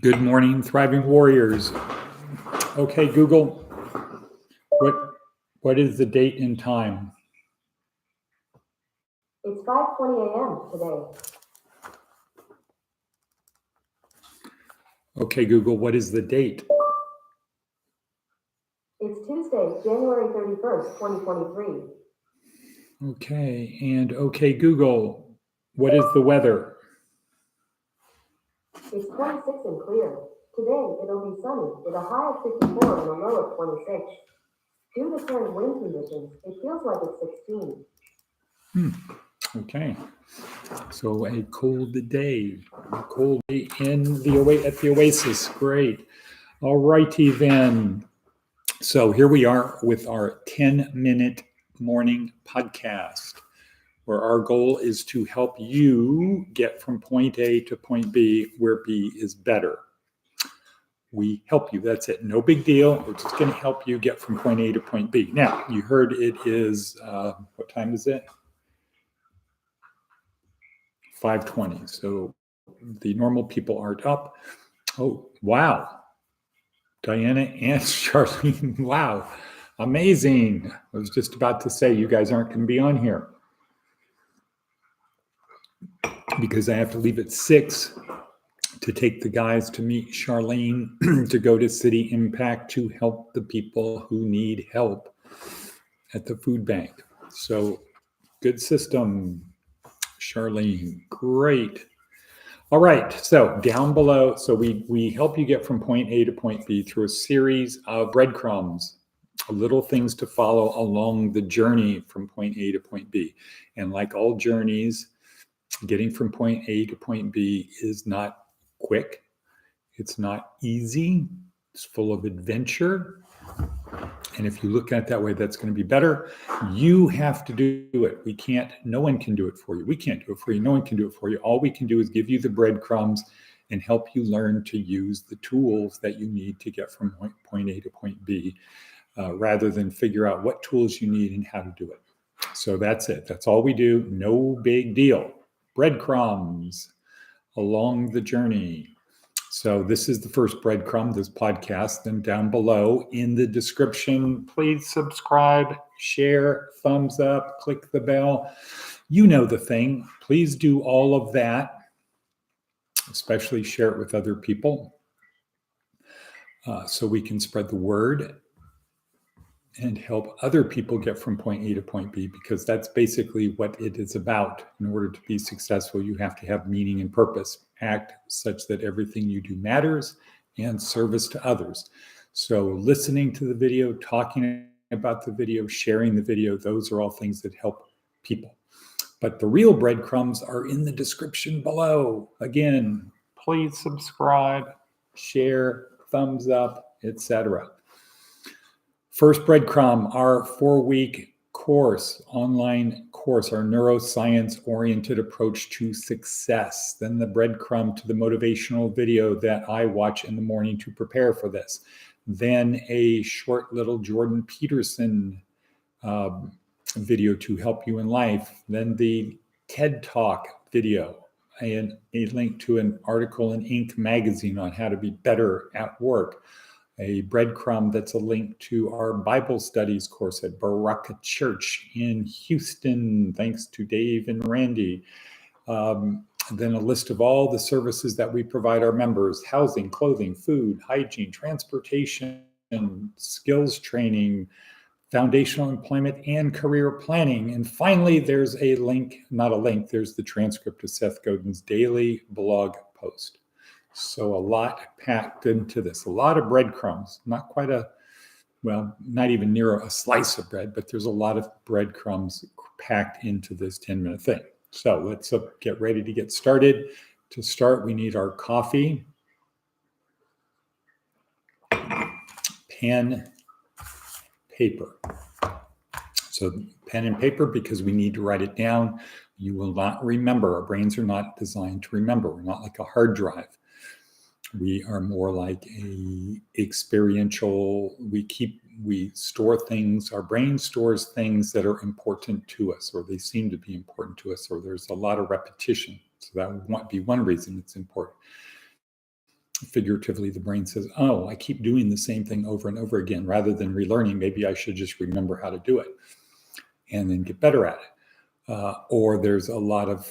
Good morning, thriving warriors. Okay, Google, what is the date and time? It's 5:20 a.m. today. Okay, Google, what is the date? It's Tuesday, January 31st, 2023. Okay, and okay, Google, what is the weather? It's 26 and clear. Today, it'll be sunny with a high of 54 and a low of 26. Due to current wind conditions, it feels like it's 16. Okay, so a cold day at the Oasis. Great. All righty then. So here we are with our 10-minute morning podcast, where our goal is to help you get from point A to point B, where B is better. We help you. That's it. No big deal. We're just going to help you get from point A to point B. Now, you heard it is, what time is it? 5:20. So the normal people aren't up. Oh, wow. Diana and Charlene. Wow. Amazing. I was just about to say you guys aren't going to be on here because I have to leave at 6 to take the guys to meet Charlene to go to City Impact to help the people who need help at the food bank. So good system, Charlene. Great. All right. So down below, so we help you get from point A to point B through a series of breadcrumbs, little things to follow along the journey from point A to point B. And like all journeys, getting from point A to point B is not quick. It's not easy. It's full of adventure. And if you look at it that way, that's going to be better. You have to do it. No one can do it for you. We can't do it for you. No one can do it for you. All we can do is give you the breadcrumbs and help you learn to use the tools that you need to get from point A to point B, rather than figure out what tools you need and how to do it. So that's it. That's all we do. No big deal. Breadcrumbs along the journey. So this is the first breadcrumb, this podcast. Then down below in the description, please subscribe, share, thumbs up, click the bell. You know the thing. Please do all of that, especially share it with other people, so we can spread the word and help other people get from point A to point B, because that's basically what it is about. In order to be successful, you have to have meaning and purpose, act such that everything you do matters, and service to others. So listening to the video, talking about the video, sharing the video, those are all things that help people. But the real breadcrumbs are in the description below. Again, please subscribe, share, thumbs up, etc. First breadcrumb, our 4-week course, online course, our neuroscience-oriented approach to success. Then the breadcrumb to the motivational video that I watch in the morning to prepare for this. Then a short little Jordan Peterson video to help you in life. Then the TED Talk video and a link to an article in Inc. magazine on how to be better at work. A breadcrumb that's a link to our Bible studies course at Berachah.church in Houston, thanks to Dave and Randy. Then a list of all the services that we provide our members: housing, clothing, food, hygiene, transportation, skills training, foundational employment, and career planning. And finally, there's a link, not a link, there's the transcript of Seth Godin's daily blog post. So a lot packed into this, a lot of breadcrumbs, not even near a slice of bread, but there's a lot of breadcrumbs packed into this 10-minute thing. So let's get ready to get started. To start, we need our coffee, pen, paper. So pen and paper, because we need to write it down. You will not remember. Our brains are not designed to remember. We're not like a hard drive. We are more like a experiential, we store things, our brain stores things that are important to us, or they seem to be important to us, or there's a lot of repetition. So that would be one reason it's important. figuratively, the brain says, oh, I keep doing the same thing over and over again. Rather than relearning, maybe I should just remember how to do it and then get better at it. Or there's a lot of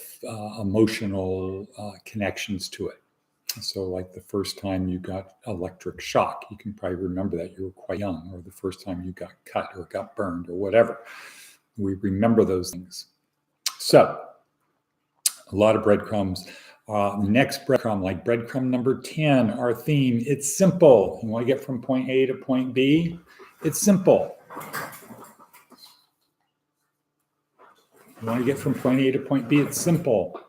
emotional connections to it. So like the first time you got electric shock, you can probably remember that you were quite young, or the first time you got cut or got burned or whatever. We remember those things. So a lot of breadcrumbs. Next breadcrumb, like breadcrumb number 10, our theme, it's simple. You want to get from point A to point B? It's simple. You want to get from point A to point B? It's simple.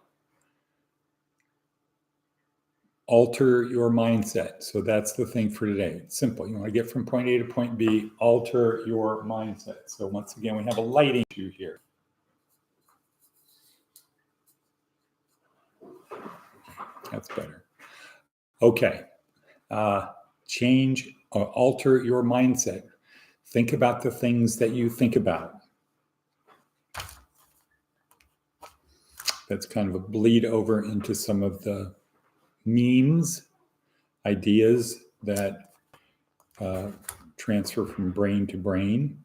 Alter your mindset. So that's the thing for today. It's simple. You want to get from point A to point B, alter your mindset. So once again, we have a lighting issue here. That's better. Okay. Change or alter your mindset. Think about the things that you think about. That's kind of a bleed over into some of the memes, ideas that transfer from brain to brain.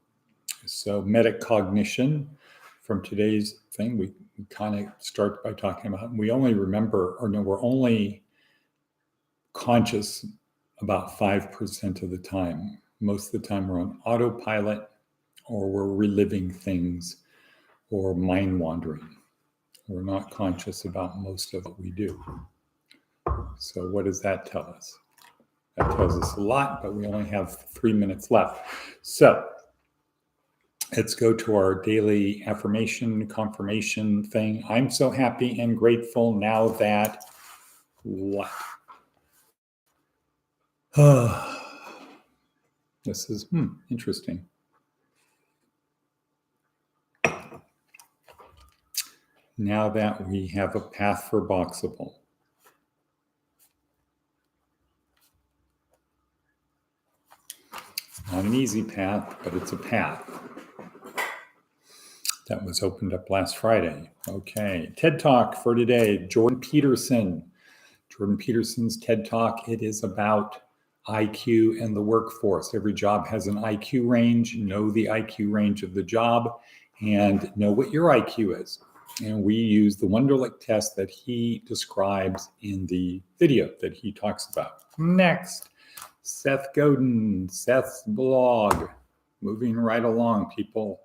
So metacognition, from today's thing, we kind of start by talking about, we only remember, or no, we're only conscious about 5% of the time. Most of the time we're on autopilot, or we're reliving things, or mind wandering. We're not conscious about most of what we do. So what does that tell us? That tells us a lot, but we only have 3 minutes left. So let's go to our daily affirmation, confirmation thing. I'm so happy and grateful now that what? This is interesting. Now that we have a path for Boxable. Not an easy path, but it's a path. That was opened up last Friday. Okay, TED Talk for today, Jordan Peterson. Jordan Peterson's TED Talk, it is about IQ and the workforce. Every job has an IQ range. Know the IQ range of the job and know what your IQ is. And we use the Wonderlic test that he describes in the video that he talks about. Next, Seth Godin, Seth's blog. Moving right along, people,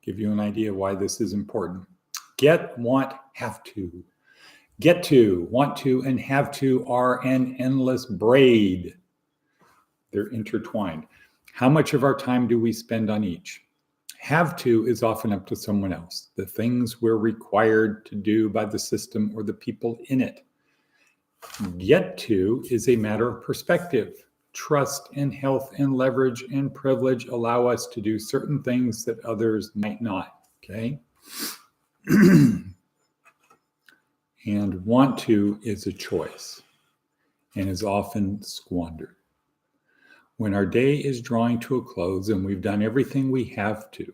give you an idea why this is important. Get, want, have to. Get to, want to, and have to are an endless braid. They're intertwined. How much of our time do we spend on each? Have to is often up to someone else. The things we're required to do by the system or the people in it. Get to is a matter of perspective. Trust and health and leverage and privilege allow us to do certain things that others might not. Okay? And want to is a choice and is often squandered. When our day is drawing to a close and we've done everything we have to,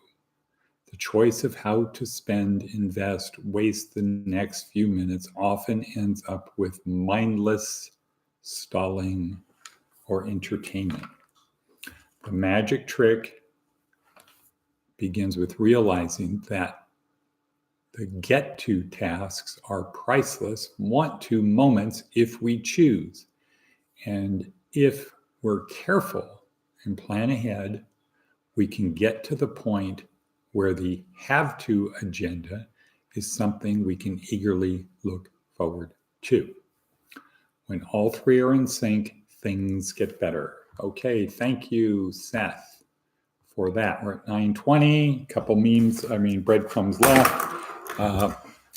the choice of how to spend, invest, waste the next few minutes often ends up with mindless stalling or entertainment. The magic trick begins with realizing that the get to tasks are priceless want to moments if we choose. And if we're careful and plan ahead, we can get to the point where the have to agenda is something we can eagerly look forward to. When all three are in sync, things get better. Okay, thank you, Seth, for that. We're at 9:20, a couple breadcrumbs left.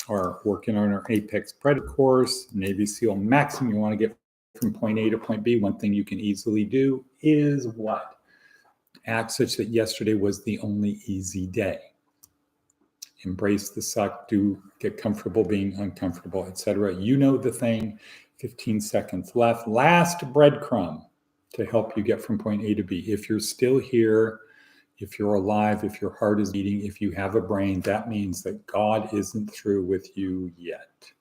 Are working on our Apex Predator course, Navy SEAL Maximum. You want to get from point A to point B. One thing you can easily do is what? Act such that yesterday was the only easy day. Embrace the suck, do get comfortable being uncomfortable, etc. You know the thing. 15 seconds left. Last breadcrumb to help you get from point A to B. If you're still here, if you're alive, if your heart is beating, if you have a brain, that means that God isn't through with you yet.